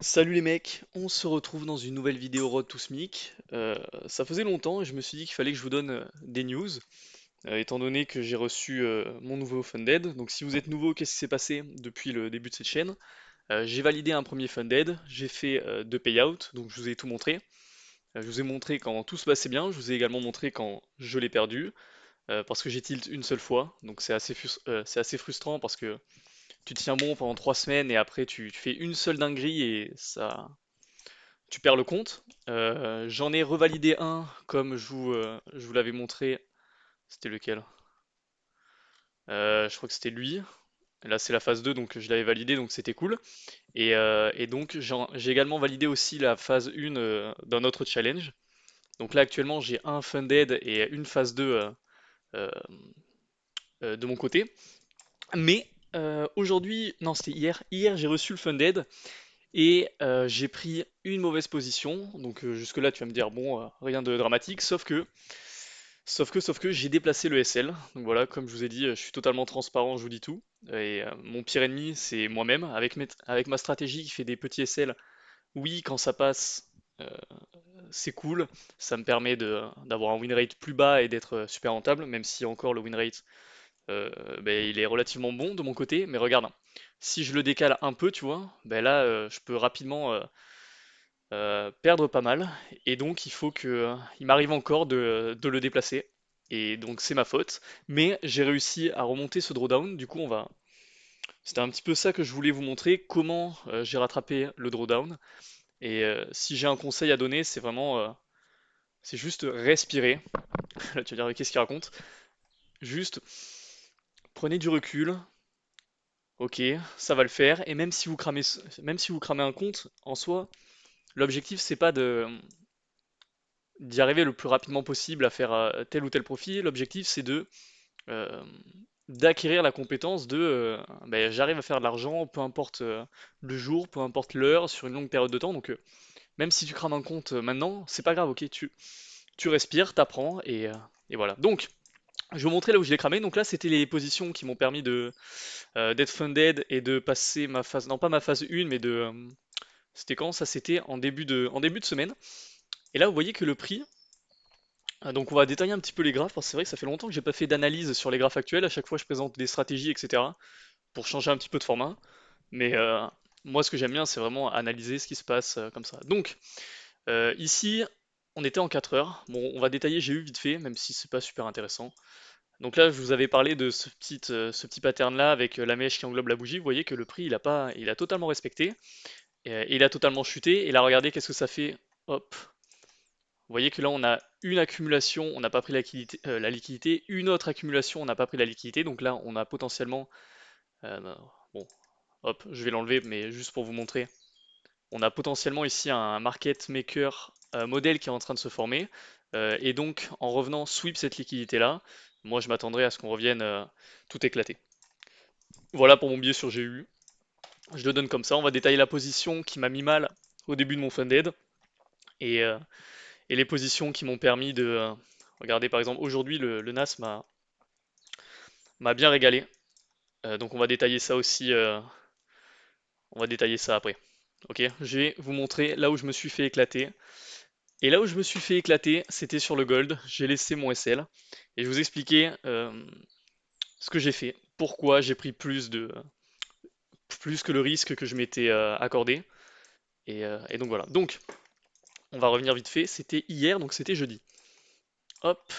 Salut les mecs, on se retrouve dans une nouvelle vidéo Road to SMIC. Ça faisait longtemps et je me suis dit qu'il fallait que je vous donne des news, étant donné que j'ai reçu mon nouveau Funded. Donc si vous êtes nouveau, qu'est-ce qui s'est passé depuis le début de cette chaîne? J'ai validé un premier Funded, j'ai fait deux payouts, donc je vous ai tout montré. Je vous ai montré quand tout se passait bien, je vous ai également montré quand je l'ai perdu, parce que j'ai tilt une seule fois, donc c'est assez frustrant parce que tu tiens bon pendant 3 semaines et après tu fais une seule dinguerie et ça, tu perds le compte. J'en ai revalidé un, comme je vous l'avais montré. C'était lequel? Je crois que c'était lui. Là, c'est la phase 2, donc je l'avais validé, donc c'était cool. Et donc, j'ai également validé aussi la phase 1 d'un autre challenge. Donc là, actuellement, j'ai un funded et une phase 2 euh, de mon côté. Mais aujourd'hui, non, c'était hier. Hier, j'ai reçu le funded et j'ai pris une mauvaise position. Donc jusque-là, tu vas me dire, bon, rien de dramatique, sauf que j'ai déplacé le SL. Donc voilà, comme je vous ai dit, je suis totalement transparent, je vous dis tout. Et mon pire ennemi, c'est moi-même. Avec ma stratégie qui fait des petits SL, oui, quand ça passe, euh, c'est cool. Ça me permet d'avoir un win rate plus bas et d'être super rentable, même si encore le win rate, euh, ben, il est relativement bon de mon côté. Mais regarde, hein, si je le décale un peu, tu vois, ben là, je peux rapidement perdre pas mal. Et donc, il faut il m'arrive encore de le déplacer. Et donc, c'est ma faute. Mais j'ai réussi à remonter ce drawdown. Du coup, c'était un petit peu ça que je voulais vous montrer, comment j'ai rattrapé le drawdown. Et si j'ai un conseil à donner, c'est juste respirer. Là, tu vas dire, qu'est-ce qu'il raconte? Juste, prenez du recul. Ok, ça va le faire. Et même si vous cramez un compte, en soi, l'objectif, c'est pas d'y arriver le plus rapidement possible à faire tel ou tel profit. L'objectif, c'est euh, d'acquérir la compétence ben, j'arrive à faire de l'argent, peu importe le jour, peu importe l'heure, sur une longue période de temps. Donc, même si tu crames un compte maintenant, c'est pas grave, ok, tu respires, t'apprends, et voilà. Donc, je vais vous montrer là où je l'ai cramé. Donc là, c'était les positions qui m'ont permis d'être funded et de passer ma phase, non pas ma phase 1, mais c'était quand ça? C'était en début de semaine. Et là, vous voyez que le prix, donc on va détailler un petit peu les graphes, parce que c'est vrai que ça fait longtemps que j'ai pas fait d'analyse sur les graphes actuels. À chaque fois, je présente des stratégies, etc. pour changer un petit peu de format. Mais moi, ce que j'aime bien, c'est vraiment analyser ce qui se passe comme ça. Donc, ici, on était en 4 heures. Bon, on va détailler j'ai eu vite fait, même si c'est pas super intéressant. Donc là, je vous avais parlé de ce petit pattern-là avec la mèche qui englobe la bougie. Vous voyez que le prix, il a totalement respecté. Et il a totalement chuté. Et là, regardez, qu'est-ce que ça fait? Hop, vous voyez que là, on a une accumulation, on n'a pas pris la liquidité, une autre accumulation, on n'a pas pris la liquidité. Donc là, on a potentiellement, euh, bon, hop, je vais l'enlever, mais juste pour vous montrer, on a potentiellement ici un market maker modèle qui est en train de se former. Et donc, en revenant sweep cette liquidité-là, moi, je m'attendrais à ce qu'on revienne tout éclaté. Voilà pour mon billet sur GU. Je le donne comme ça. On va détailler la position qui m'a mis mal au début de mon funded. Et, euh, et les positions qui m'ont permis regardez par exemple aujourd'hui le NAS m'a bien régalé. Donc on va détailler ça aussi, on va détailler ça après. Ok, je vais vous montrer là où je me suis fait éclater. Et là où je me suis fait éclater, c'était sur le gold. J'ai laissé mon SL et je vous expliquer ce que j'ai fait, pourquoi j'ai pris plus que le risque que je m'étais accordé. Et donc voilà. Donc on va revenir vite fait. C'était hier, donc c'était jeudi. Hop,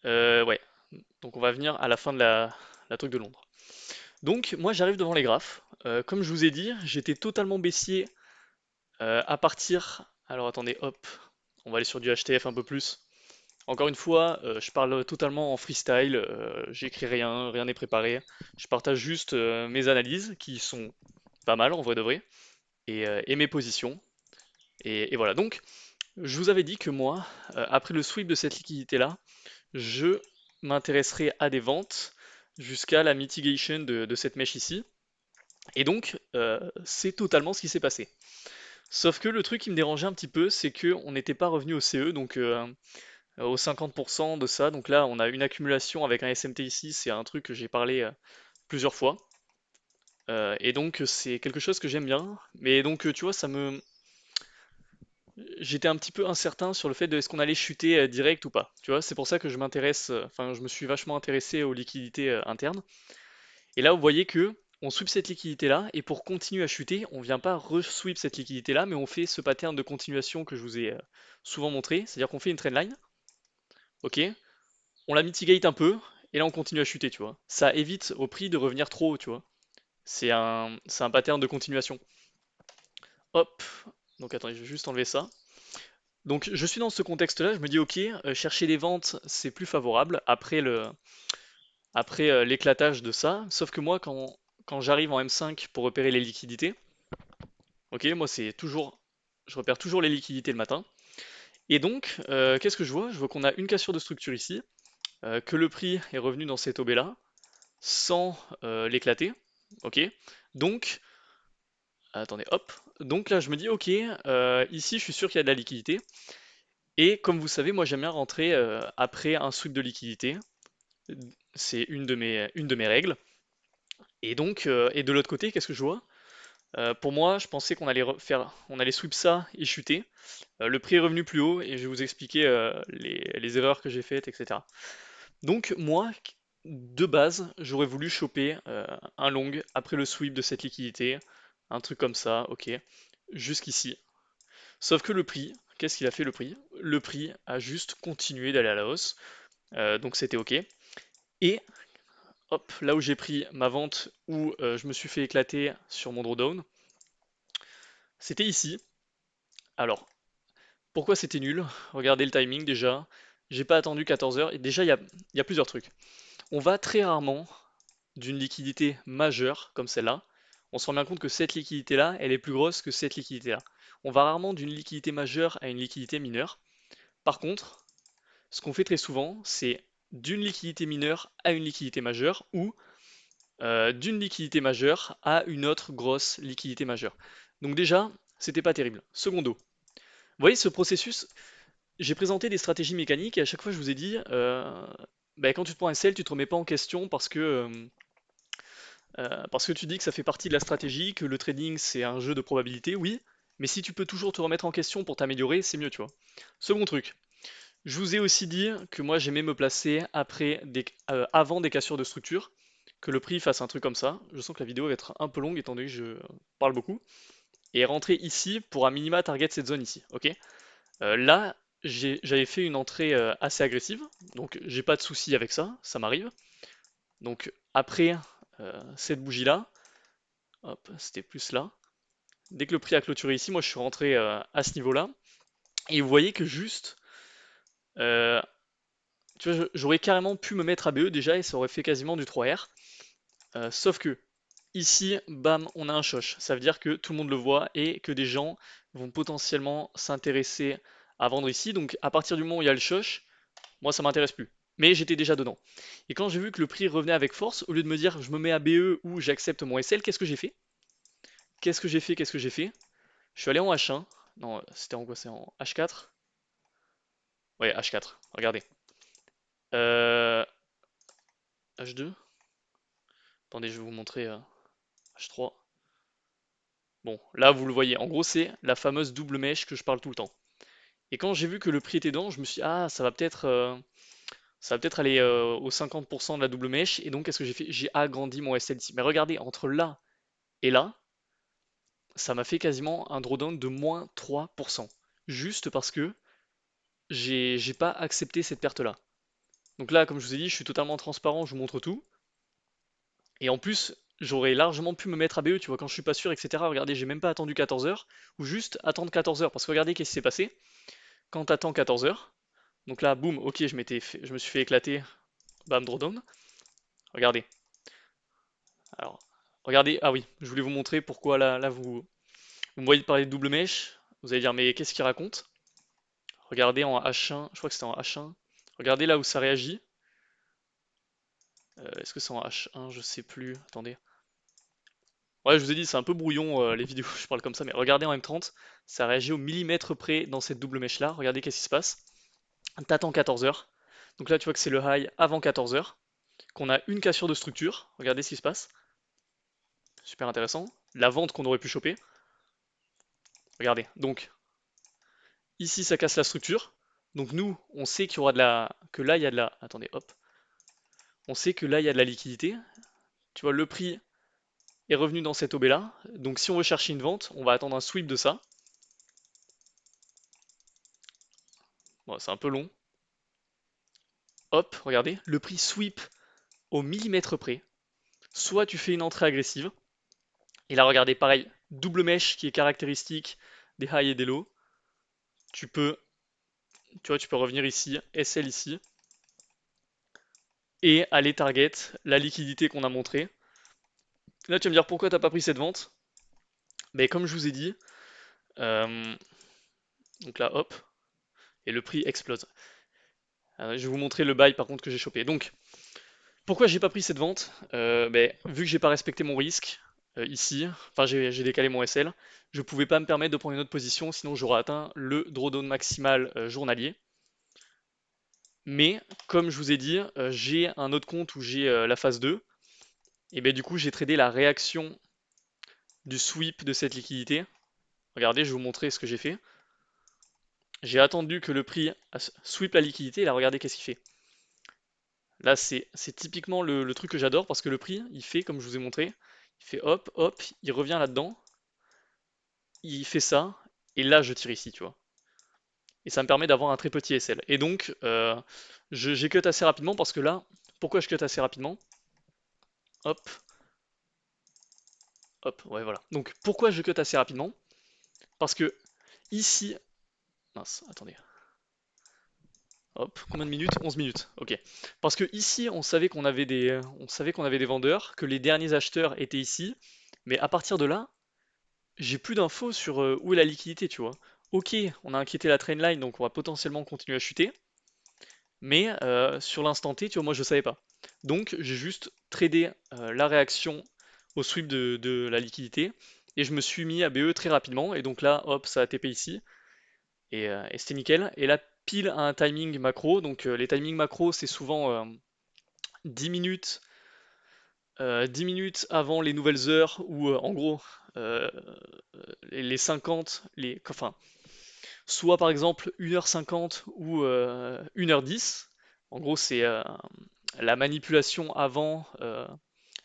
ouais. Donc on va venir à la fin de la truc de Londres. Donc moi j'arrive devant les graphes. Comme je vous ai dit, j'étais totalement baissier à partir. Alors attendez, hop, on va aller sur du HTF un peu plus. Encore une fois, je parle totalement en freestyle, j'écris rien, rien n'est préparé. Je partage juste mes analyses qui sont pas mal en vrai de vrai et mes positions. Et voilà. Donc je vous avais dit que moi, après le sweep de cette liquidité-là, je m'intéresserai à des ventes jusqu'à la mitigation de cette mèche ici. Et donc, c'est totalement ce qui s'est passé. Sauf que le truc qui me dérangeait un petit peu, c'est qu'on n'était pas revenu au CE, donc aux 50% de ça. Donc là, on a une accumulation avec un SMT ici, c'est un truc que j'ai parlé plusieurs fois. Et donc c'est quelque chose que j'aime bien. Mais donc tu vois, j'étais un petit peu incertain sur le fait de est-ce qu'on allait chuter direct ou pas. Tu vois, c'est pour ça que enfin je me suis vachement intéressé aux liquidités internes. Et là, vous voyez que on sweep cette liquidité-là, et pour continuer à chuter, on vient pas re-sweep cette liquidité-là, mais on fait ce pattern de continuation que je vous ai souvent montré, c'est-à-dire qu'on fait une trendline, ok, on la mitigate un peu, et là on continue à chuter, tu vois. Ça évite au prix de revenir trop haut, tu vois. C'est un pattern de continuation. Hop, donc attendez, je vais juste enlever ça. Donc je suis dans ce contexte-là, je me dis ok, chercher des ventes c'est plus favorable après l'éclatage de ça, sauf que moi quand j'arrive en M5 pour repérer les liquidités, ok, moi je repère toujours les liquidités le matin. Et donc, qu'est-ce que je vois? Je vois qu'on a une cassure de structure ici, que le prix est revenu dans cette OB-là, sans l'éclater, ok? Donc, attendez, hop. Donc là, je me dis, ok, ici, je suis sûr qu'il y a de la liquidité. Et comme vous savez, moi, j'aime bien rentrer après un sweep de liquidité. C'est une de mes règles. Et donc, et de l'autre côté, qu'est-ce que je vois? Pour moi, je pensais on allait sweep ça et chuter. Le prix est revenu plus haut et je vais vous expliquer les erreurs que j'ai faites, etc. Donc moi, de base, j'aurais voulu choper un long après le sweep de cette liquidité, un truc comme ça, ok, jusqu'ici. Sauf que le prix, qu'est-ce qu'il a fait le prix? Le prix a juste continué d'aller à la hausse, donc c'était ok. Et hop, là où j'ai pris ma vente, où je me suis fait éclater sur mon drawdown, c'était ici. Alors, pourquoi c'était nul? Regardez le timing déjà. J'ai pas attendu 14 heures. Et déjà, il y a plusieurs trucs. On va très rarement d'une liquidité majeure comme celle-là. On se rend bien compte que cette liquidité-là, elle est plus grosse que cette liquidité-là. On va rarement d'une liquidité majeure à une liquidité mineure. Par contre, ce qu'on fait très souvent, c'est d'une liquidité mineure à une liquidité majeure ou d'une liquidité majeure à une autre grosse liquidité majeure. Donc déjà, c'était pas terrible. Secondo, vous voyez ce processus, j'ai présenté des stratégies mécaniques et à chaque fois je vous ai dit, bah, quand tu te prends un sell, tu te remets pas en question parce que tu dis que ça fait partie de la stratégie, que le trading c'est un jeu de probabilité, oui, mais si tu peux toujours te remettre en question pour t'améliorer, c'est mieux, tu vois. Second truc, je vous ai aussi dit que moi j'aimais me placer avant des cassures de structure, que le prix fasse un truc comme ça. Je sens que la vidéo va être un peu longue étant donné que je parle beaucoup. Et rentrer ici pour un minima target cette zone ici, ok? Là, j'avais fait une entrée assez agressive, donc j'ai pas de souci avec ça, ça m'arrive. Donc après cette bougie-là, hop, c'était plus là. Dès que le prix a clôturé ici, moi je suis rentré à ce niveau-là. Et vous voyez que juste, euh, tu vois, j'aurais carrément pu me mettre à BE déjà et ça aurait fait quasiment du 3R. Sauf que ici, bam, on a un shosh. Ça veut dire que tout le monde le voit et que des gens vont potentiellement s'intéresser à vendre ici. Donc à partir du moment où il y a le shosh, moi ça m'intéresse plus. Mais j'étais déjà dedans. Et quand j'ai vu que le prix revenait avec force, au lieu de me dire je me mets à BE ou j'accepte mon SL, qu'est-ce que j'ai fait? Qu'est-ce que j'ai fait? Qu'est-ce que j'ai fait? Je suis allé en H1. Non, c'était en quoi? C'est en H4? Ouais, H4. Regardez. Euh, H2? Attendez, je vais vous montrer H3. Bon, là vous le voyez. En gros, c'est la fameuse double mèche que je parle tout le temps. Et quand j'ai vu que le prix était dedans, je me suis dit, ah, ça va peut-être aller aux 50% de la double mèche. Et donc, qu'est-ce que j'ai fait? J'ai agrandi mon SL ici. Mais regardez, entre là et là, ça m'a fait quasiment un drawdown de moins 3%. Juste parce que j'ai pas accepté cette perte-là. Donc là, comme je vous ai dit, je suis totalement transparent, je vous montre tout. Et en plus, j'aurais largement pu me mettre à BE, tu vois, quand je suis pas sûr, etc. Regardez, j'ai même pas attendu 14 heures, ou juste attendre 14 heures. Parce que regardez qu'est-ce qui s'est passé. Quand t'attends 14 heures, donc là, boum, ok, je me suis fait éclater, bam, drawdown. Regardez. Alors, regardez, ah oui, je voulais vous montrer pourquoi là vous me voyez parler de double mèche. Vous allez dire, mais qu'est-ce qu'il raconte? Regardez en H1, je crois que c'était en H1. Regardez là où ça réagit. Est-ce que c'est en H1? Je sais plus. Attendez. Ouais, je vous ai dit, c'est un peu brouillon les vidéos, je parle comme ça, mais regardez en M30, ça réagit au millimètre près dans cette double mèche là. Regardez qu'est-ce qui se passe. T'attends 14 heures. Donc là, tu vois que c'est le high avant 14 heures, qu'on a une cassure de structure. Regardez ce qui se passe. super intéressant. La vente qu'on aurait pu choper. Regardez, donc ici ça casse la structure. Donc nous, on sait qu'il y aura de la... que là il y a de la... Attendez, hop. On sait que là il y a de la liquidité. Tu vois, le prix est revenu dans cette OB là. Donc si on veut chercher une vente, on va attendre un sweep de ça. Bon, c'est un peu long. Hop, regardez, le prix sweep au millimètre près. Soit tu fais une entrée agressive. Et là, regardez, pareil, double mèche qui est caractéristique des highs et des lows. Tu peux, tu vois, tu peux revenir ici, SL ici, et aller target la liquidité qu'on a montrée. Là, tu vas me dire pourquoi t'as pas pris cette vente. Mais comme je vous ai dit, euh, donc là, hop, et le prix explose. Je vais vous montrer le buy par contre que j'ai chopé. Donc, pourquoi j'ai pas pris cette vente? Vu que j'ai pas respecté mon risque ici, enfin j'ai décalé mon SL, je pouvais pas me permettre de prendre une autre position, sinon j'aurais atteint le drawdown maximal journalier. Mais comme je vous ai dit, j'ai un autre compte où j'ai la phase 2, et ben du coup j'ai tradé la réaction du sweep de cette liquidité. Regardez, je vais vous montrer ce que j'ai fait. J'ai attendu que le prix sweep la liquidité, et là regardez qu'est-ce qu'il fait. Là c'est typiquement le truc que j'adore parce que le prix il fait comme je vous ai montré, il fait hop hop, il revient là-dedans, il fait ça, et là je tire ici, tu vois. Et ça me permet d'avoir un très petit SL. Et donc j'ai cut assez rapidement parce que là, pourquoi je cut assez rapidement? Hop, hop, ouais voilà. Donc pourquoi je cut assez rapidement? Parce que ici, mince, attendez. Hop, combien de minutes? 11 minutes, ok. Parce que ici, on savait qu'on avait des vendeurs, que les derniers acheteurs étaient ici, mais à partir de là, j'ai plus d'infos sur où est la liquidité, tu vois. Ok, on a inquiété la trendline, donc on va potentiellement continuer à chuter, mais sur l'instant T, tu vois, moi je savais pas. Donc j'ai juste tradé la réaction au sweep de la liquidité, et je me suis mis à BE très rapidement, et donc là, hop, ça a TP ici, et c'était nickel. Et là, pile à un timing macro, donc les timings macro, c'est souvent 10 minutes, 10 minutes avant les nouvelles heures, ou en gros, euh, les 50, enfin, soit par exemple 1h50 ou 1h10. En gros, c'est la manipulation avant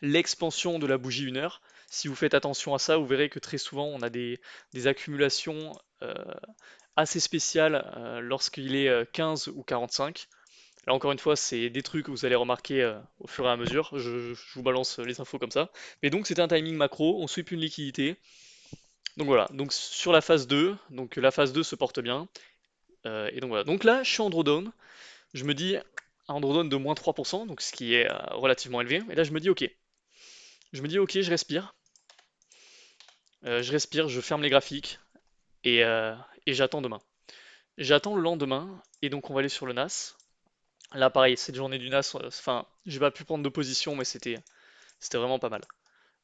l'expansion de la bougie 1 heure. Si vous faites attention à ça, vous verrez que très souvent on a des accumulations assez spéciales lorsqu'il est 15 ou 45. Là encore une fois, c'est des trucs que vous allez remarquer au fur et à mesure. Je vous balance les infos comme ça. Mais donc c'était un timing macro, on sweep une liquidité. Donc voilà, donc sur la phase 2, donc la phase 2 se porte bien. Et donc voilà. Donc là, je suis en drawdown. Je me dis un drawdown de moins 3%, donc ce qui est relativement élevé. Et là, je me dis ok. Je me dis ok, je respire. Je ferme les graphiques et, et j'attends demain. J'attends le lendemain et donc on va aller sur le NAS. Là, pareil, cette journée du NAS, enfin, j'ai pas pu prendre de position, mais c'était vraiment pas mal.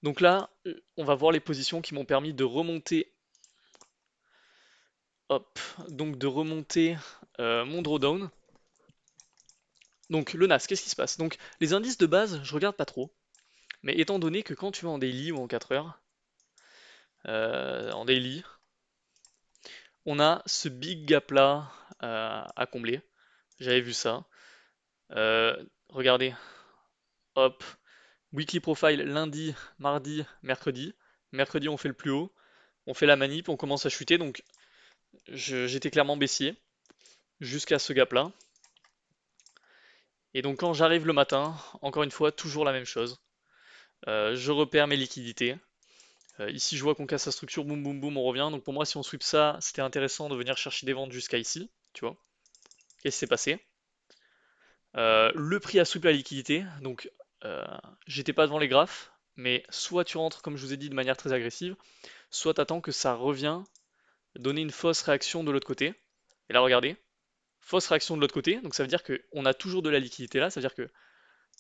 Donc là, on va voir les positions qui m'ont permis de remonter, hop, donc de remonter mon drawdown. Donc le NAS, qu'est-ce qui se passe? Donc les indices de base, je regarde pas trop, mais étant donné que quand tu vas en daily ou en 4 heures, en daily, on a ce big gap là à combler. J'avais vu ça. Regardez, hop, weekly profile lundi, mardi, mercredi. Mercredi, on fait le plus haut, on fait la manip, on commence à chuter, donc j'étais clairement baissier jusqu'à ce gap là. Et donc quand j'arrive le matin, encore une fois, toujours la même chose. Je repère mes liquidités. Ici, je vois qu'on casse la structure, boum boum boum, on revient. Donc pour moi, si on sweep ça, c'était intéressant de venir chercher des ventes jusqu'à ici, tu vois. Qu'est-ce qui s'est passé? Le prix a sweep la liquidité, donc euh, j'étais pas devant les graphes, mais soit tu rentres, comme je vous ai dit, de manière très agressive, soit tu attends que ça revient, donner une fausse réaction de l'autre côté. Et là, regardez, fausse réaction de l'autre côté, donc ça veut dire qu'on a toujours de la liquidité là, ça veut dire que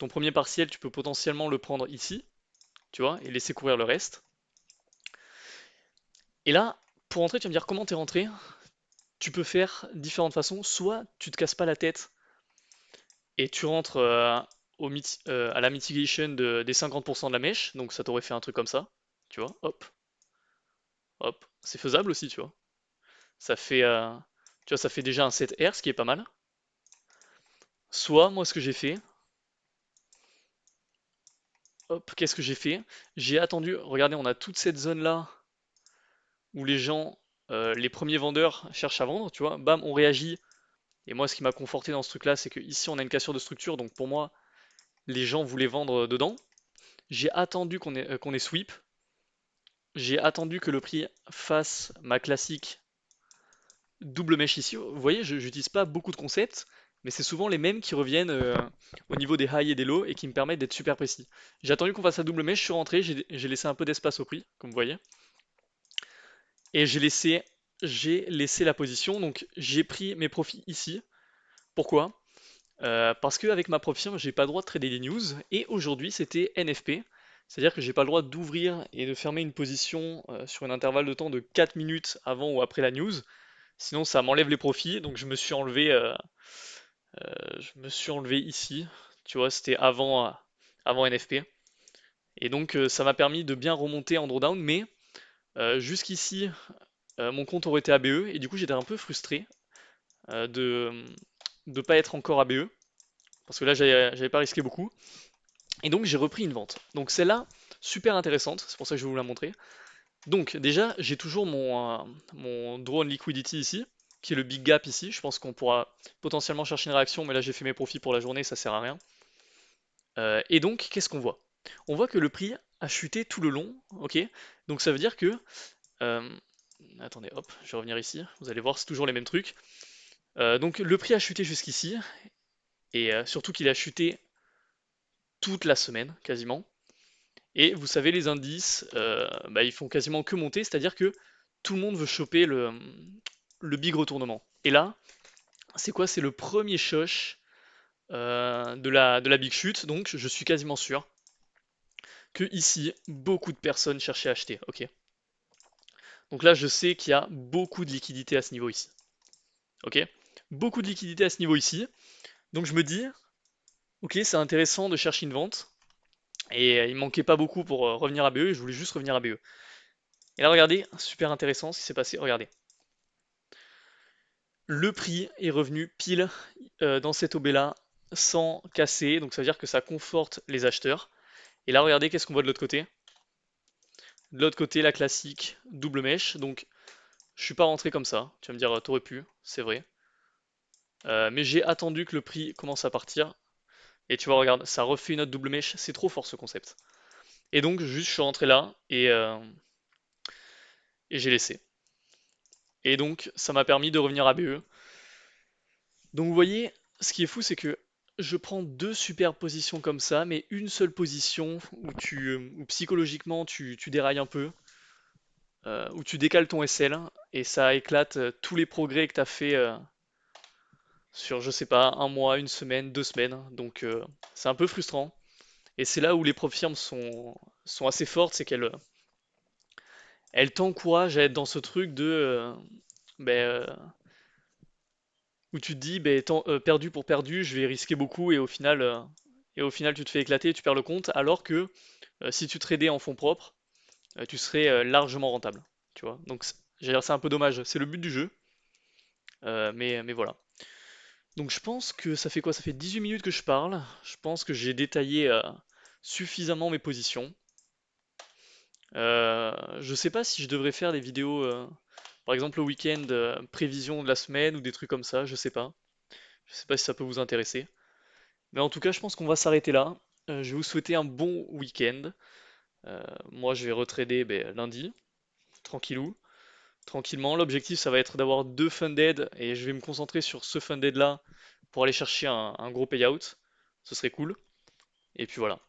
ton premier partiel, tu peux potentiellement le prendre ici, tu vois, et laisser courir le reste. Et là, pour rentrer, tu vas me dire comment t'es rentré. Tu peux faire différentes façons. Soit tu te casses pas la tête et tu rentres à la mitigation des 50% de la mèche, donc ça t'aurait fait un truc comme ça. tu vois, hop, hop, c'est faisable aussi, tu vois. Ça fait, tu vois, ça fait déjà un 7R, ce qui est pas mal. Soit, moi, ce que j'ai fait, hop, qu'est-ce que j'ai fait? J'ai attendu, regardez, on a toute cette zone-là où les gens, les premiers vendeurs cherchent à vendre, tu vois, bam, on réagit. Et moi, ce qui m'a conforté dans ce truc-là, c'est que ici, on a une cassure de structure, donc pour moi, les gens voulaient vendre dedans. J'ai attendu qu'on ait sweep. J'ai attendu que le prix fasse ma classique double mèche ici. Vous voyez, je n'utilise pas beaucoup de concepts, mais c'est souvent les mêmes qui reviennent au niveau des highs et des lows et qui me permettent d'être super précis. J'ai attendu qu'on fasse la double mèche, je suis rentré, j'ai laissé un peu d'espace au prix, comme vous voyez, et j'ai laissé la position, donc j'ai pris mes profits ici. Pourquoi? Parce qu'avec ma profit, j'ai pas le droit de trader des news, et aujourd'hui c'était NFP, c'est-à-dire que j'ai pas le droit d'ouvrir et de fermer une position sur un intervalle de temps de 4 minutes avant ou après la news, sinon ça m'enlève les profits, donc je me suis enlevé ici, tu vois, c'était avant NFP, et donc ça m'a permis de bien remonter en drawdown, mais jusqu'ici, mon compte aurait été ABE, et du coup j'étais un peu frustré de ne pas être encore ABE, parce que là j'avais pas risqué beaucoup. Et donc j'ai repris une vente. Donc celle-là, super intéressante, c'est pour ça que je vais vous la montrer. Donc déjà, j'ai toujours mon draw on liquidity ici, qui est le big gap ici. Je pense qu'on pourra potentiellement chercher une réaction, mais là j'ai fait mes profits pour la journée, ça sert à rien. Et donc, qu'est-ce qu'on voit? On voit que le prix a chuté tout le long, ok? Donc ça veut dire que... euh, attendez, hop, je vais revenir ici, vous allez voir, c'est toujours les mêmes trucs. Donc le prix a chuté jusqu'ici, et surtout qu'il a chuté toute la semaine, quasiment. Et vous savez, les indices, bah, ils font quasiment que monter, c'est-à-dire que tout le monde veut choper le big retournement. Et là, c'est quoi? C'est le premier choche de la big chute, donc je suis quasiment sûr que ici, beaucoup de personnes cherchaient à acheter. Ok. Donc là, je sais qu'il y a beaucoup de liquidité à ce niveau ici. Ok. Beaucoup de liquidité à ce niveau ici. Donc je me dis, ok, c'est intéressant de chercher une vente. Et il manquait pas beaucoup pour revenir à BE, et je voulais juste revenir à BE. Et là, regardez, super intéressant ce qui s'est passé. Regardez. Le prix est revenu pile dans cette OB-là sans casser, donc ça veut dire que ça conforte les acheteurs. Et là, regardez, qu'est-ce qu'on voit de l'autre côté? De l'autre côté, la classique double mèche. Donc, je suis pas rentré comme ça. Tu vas me dire, t'aurais pu, c'est vrai. Mais j'ai attendu que le prix commence à partir. Et tu vois, regarde, ça refait une autre double mèche. C'est trop fort ce concept. Et donc, juste, je suis rentré là et j'ai laissé. Et donc, ça m'a permis de revenir à BE. Donc vous voyez, ce qui est fou, c'est que je prends deux super positions comme ça, mais une seule position où psychologiquement tu dérailles un peu, où tu décales ton SL, et ça éclate tous les progrès que tu as fait sur, je sais pas, un mois, une semaine, 2 semaines. Donc c'est un peu frustrant. Et c'est là où les prop firmes sont assez fortes, c'est qu'elles t'encouragent à être dans ce truc de ben, où tu te dis, ben, perdu pour perdu, je vais risquer beaucoup et au final tu te fais éclater, tu perds le compte, alors que si tu tradais en fonds propres, tu serais largement rentable. Tu vois. Donc j'allais dire, c'est un peu dommage, c'est le but du jeu, mais voilà. Donc je pense que ça fait quoi? Ça fait 18 minutes que je parle. Je pense que j'ai détaillé suffisamment mes positions. Je sais pas si je devrais faire des vidéos, par exemple le week-end, prévision de la semaine ou des trucs comme ça, je sais pas. Je sais pas si ça peut vous intéresser. Mais en tout cas, je pense qu'on va s'arrêter là. Je vais vous souhaiter un bon week-end. Moi, je vais retrader ben, lundi, tranquillou, tranquillement. L'objectif, ça va être d'avoir deux funded et je vais me concentrer sur ce funded là pour aller chercher un gros payout. Ce serait cool. Et puis voilà.